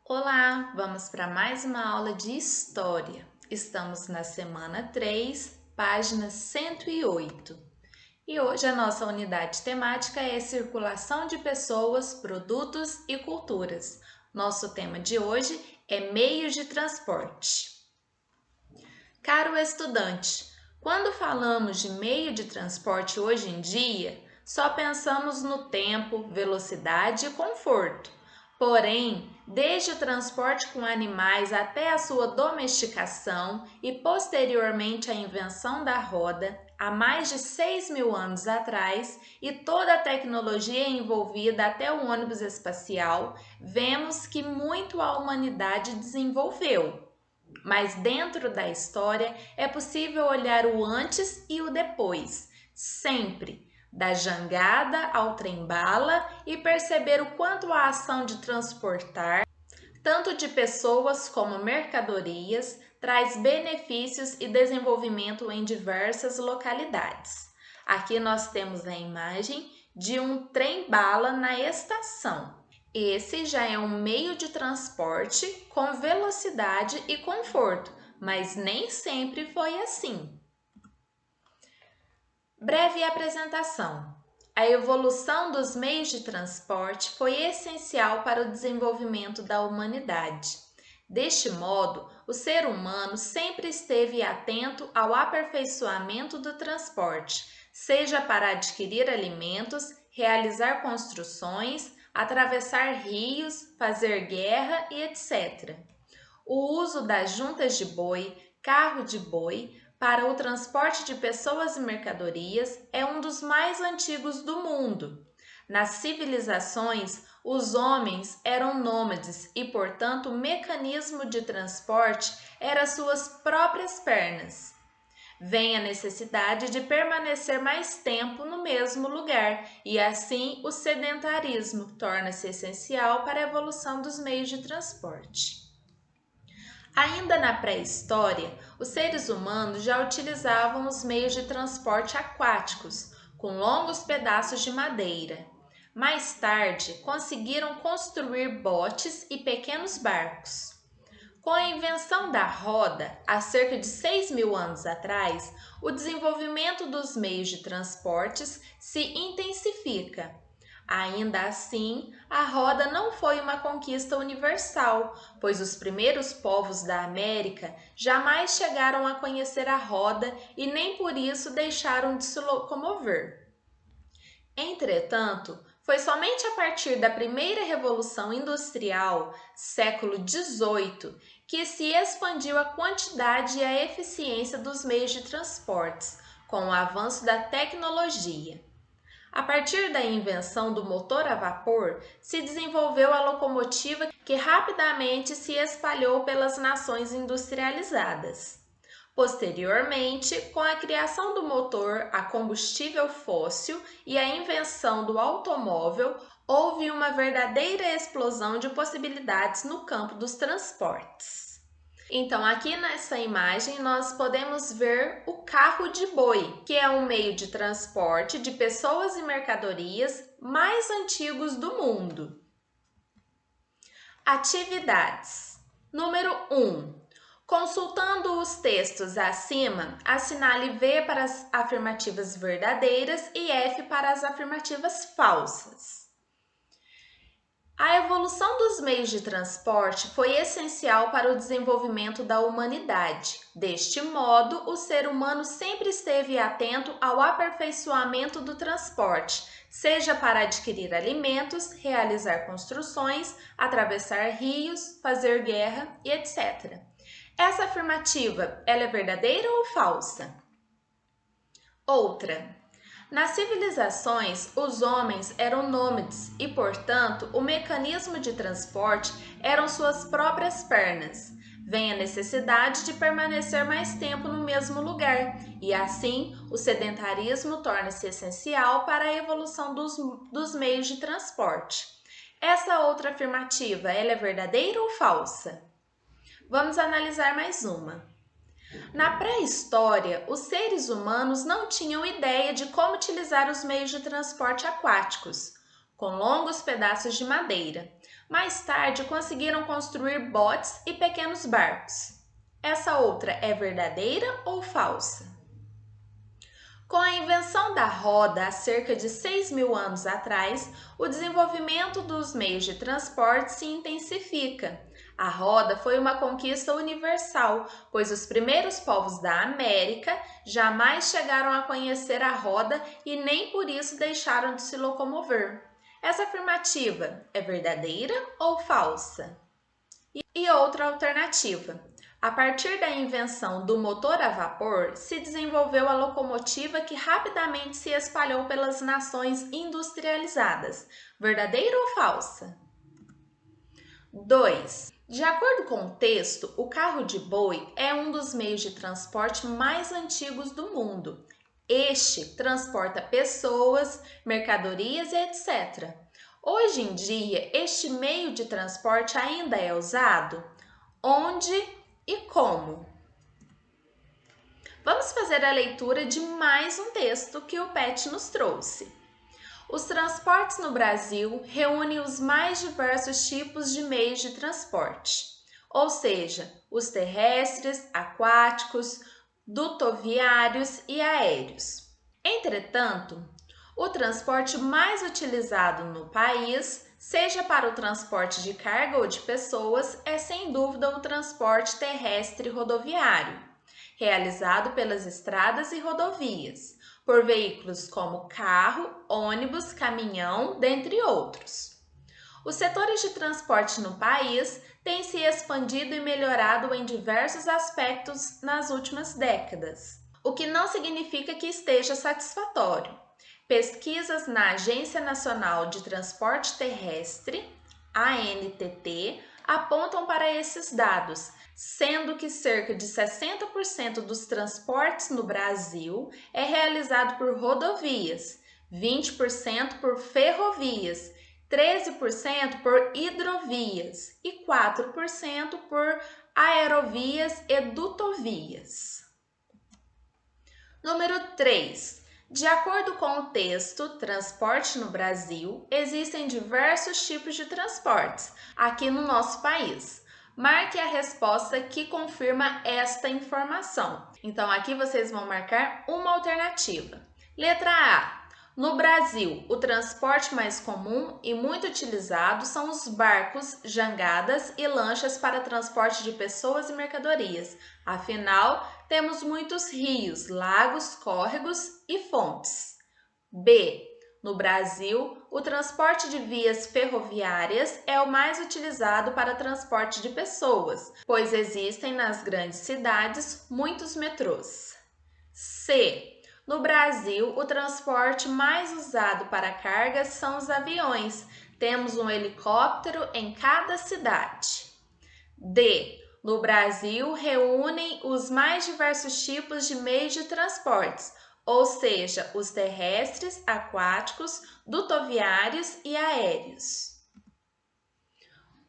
Olá, vamos para mais uma aula de História. Estamos na semana 3, página 108. E hoje a nossa unidade temática é Circulação de Pessoas, Produtos e Culturas. Nosso tema de hoje é Meios de Transporte. Caro estudante, quando falamos de meio de transporte hoje em dia, só pensamos no tempo, velocidade e conforto. Porém, desde o transporte com animais até a sua domesticação e posteriormente a invenção da roda, há mais de 6.000 anos atrás, e toda a tecnologia envolvida até o ônibus espacial, vemos que muito a humanidade desenvolveu. Mas dentro da história é possível olhar o antes e o depois, sempre, da jangada ao trem-bala, e perceber o quanto a ação de transportar, tanto de pessoas como mercadorias, traz benefícios e desenvolvimento em diversas localidades. Aqui nós temos a imagem de um trem-bala na estação. Esse já é um meio de transporte com velocidade e conforto, mas nem sempre foi assim. Breve apresentação. A evolução dos meios de transporte foi essencial para o desenvolvimento da humanidade. Deste modo, o ser humano sempre esteve atento ao aperfeiçoamento do transporte, seja para adquirir alimentos, realizar construções, atravessar rios, fazer guerra e etc. O uso das juntas de boi, carro de boi, para o transporte de pessoas e mercadorias é um dos mais antigos do mundo. Nas civilizações, os homens eram nômades e, portanto, o mecanismo de transporte era suas próprias pernas. Vem a necessidade de permanecer mais tempo no mesmo lugar e, assim, o sedentarismo torna-se essencial para a evolução dos meios de transporte. Ainda na pré-história, os seres humanos já utilizavam os meios de transporte aquáticos, com longos pedaços de madeira. Mais tarde, conseguiram construir botes e pequenos barcos. Com a invenção da roda, há cerca de 6.000 anos atrás, o desenvolvimento dos meios de transportes se intensifica. Ainda assim, a roda não foi uma conquista universal, pois os primeiros povos da América jamais chegaram a conhecer a roda e nem por isso deixaram de se locomover. Entretanto, foi somente a partir da primeira Revolução Industrial, século XVIII, que se expandiu a quantidade e a eficiência dos meios de transportes, com o avanço da tecnologia. A partir da invenção do motor a vapor, se desenvolveu a locomotiva que rapidamente se espalhou pelas nações industrializadas. Posteriormente, com a criação do motor a combustível fóssil e a invenção do automóvel, houve uma verdadeira explosão de possibilidades no campo dos transportes. Então, aqui nessa imagem, nós podemos ver o carro de boi, que é um meio de transporte de pessoas e mercadorias mais antigos do mundo. Atividades. Número 1. Consultando os textos acima, assinale V para as afirmativas verdadeiras e F para as afirmativas falsas. A evolução dos meios de transporte foi essencial para o desenvolvimento da humanidade. Deste modo, o ser humano sempre esteve atento ao aperfeiçoamento do transporte, seja para adquirir alimentos, realizar construções, atravessar rios, fazer guerra e etc. Essa afirmativa, ela é verdadeira ou falsa? Outra. Nas civilizações, os homens eram nômades e, portanto, o mecanismo de transporte eram suas próprias pernas. Vem a necessidade de permanecer mais tempo no mesmo lugar e, assim, o sedentarismo torna-se essencial para a evolução dos meios de transporte. Essa outra afirmativa, ela é verdadeira ou falsa? Vamos analisar mais uma. Na pré-história, os seres humanos não tinham ideia de como utilizar os meios de transporte aquáticos, com longos pedaços de madeira. Mais tarde, conseguiram construir botes e pequenos barcos. Essa outra é verdadeira ou falsa? Com a invenção da roda há cerca de 6.000 anos atrás, o desenvolvimento dos meios de transporte se intensifica. A roda foi uma conquista universal, pois os primeiros povos da América jamais chegaram a conhecer a roda e nem por isso deixaram de se locomover. Essa afirmativa é verdadeira ou falsa? E outra alternativa. A partir da invenção do motor a vapor, se desenvolveu a locomotiva que rapidamente se espalhou pelas nações industrializadas. Verdadeira ou falsa? 2. De acordo com o texto, o carro de boi é um dos meios de transporte mais antigos do mundo. Este transporta pessoas, mercadorias e etc. Hoje em dia, este meio de transporte ainda é usado? Onde e como? Vamos fazer a leitura de mais um texto que o PET nos trouxe. Os transportes no Brasil reúnem os mais diversos tipos de meios de transporte, ou seja, os terrestres, aquáticos, dutoviários e aéreos. Entretanto, o transporte mais utilizado no país, seja para o transporte de carga ou de pessoas, é sem dúvida o transporte terrestre rodoviário, realizado pelas estradas e rodovias, por veículos como carro, ônibus, caminhão, dentre outros. Os setores de transporte no país têm se expandido e melhorado em diversos aspectos nas últimas décadas, o que não significa que esteja satisfatório. Pesquisas na Agência Nacional de Transporte Terrestre, ANTT, apontam para esses dados, sendo que cerca de 60% dos transportes no Brasil é realizado por rodovias, 20% por ferrovias, 13% por hidrovias e 4% por aerovias e dutovias. Número 3. De acordo com o texto Transporte no Brasil, existem diversos tipos de transportes aqui no nosso país. Marque a resposta que confirma esta informação. Então, aqui vocês vão marcar uma alternativa. Letra A. No Brasil, o transporte mais comum e muito utilizado são os barcos, jangadas e lanchas para transporte de pessoas e mercadorias. Afinal, temos muitos rios, lagos, córregos e fontes. B. No Brasil, o transporte de vias ferroviárias é o mais utilizado para transporte de pessoas, pois existem nas grandes cidades muitos metrôs. C. No Brasil, o transporte mais usado para cargas são os aviões. Temos um helicóptero em cada cidade. D. No Brasil, reúnem os mais diversos tipos de meios de transportes, ou seja, os terrestres, aquáticos, dutoviários e aéreos.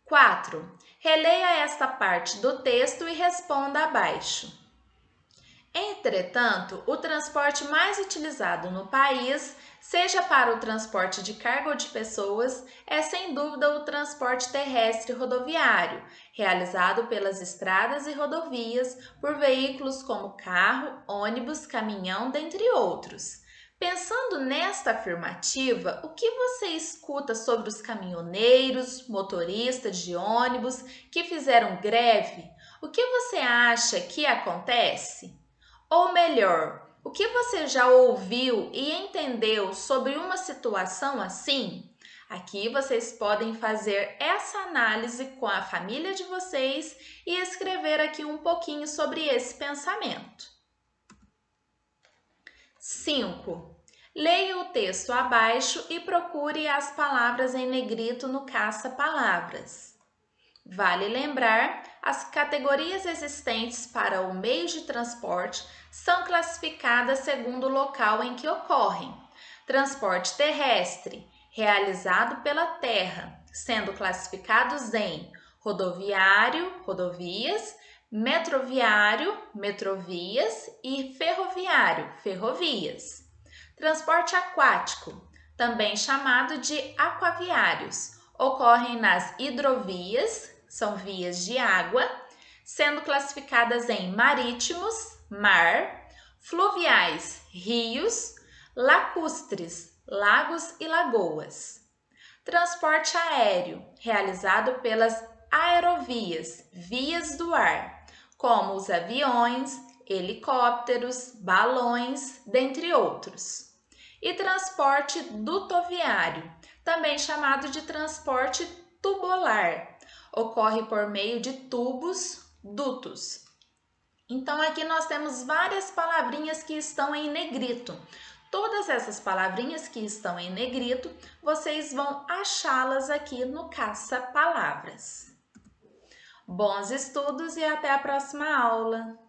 4. Releia esta parte do texto e responda abaixo. Entretanto, o transporte mais utilizado no país, seja para o transporte de carga ou de pessoas, é sem dúvida o transporte terrestre rodoviário, realizado pelas estradas e rodovias por veículos como carro, ônibus, caminhão, dentre outros. Pensando nesta afirmativa, o que você escuta sobre os caminhoneiros, motoristas de ônibus que fizeram greve? O que você acha que acontece? Ou melhor, o que você já ouviu e entendeu sobre uma situação assim? Aqui vocês podem fazer essa análise com a família de vocês e escrever aqui um pouquinho sobre esse pensamento. 5. Leia o texto abaixo e procure as palavras em negrito no caça-palavras. Vale lembrar, as categorias existentes para o meio de transporte são classificadas segundo o local em que ocorrem. Transporte terrestre, realizado pela terra, sendo classificados em rodoviário, rodovias, metroviário, metrovias e ferroviário, ferrovias. Transporte aquático, também chamado de aquaviários, ocorrem nas hidrovias, são vias de água, sendo classificadas em marítimos, mar, fluviais, rios, lacustres, lagos e lagoas. Transporte aéreo, realizado pelas aerovias, vias do ar, como os aviões, helicópteros, balões, dentre outros. E transporte dutoviário, também chamado de transporte tubular, ocorre por meio de tubos, dutos. Então, aqui nós temos várias palavrinhas que estão em negrito. Todas essas palavrinhas que estão em negrito, vocês vão achá-las aqui no Caça Palavras. Bons estudos e até a próxima aula!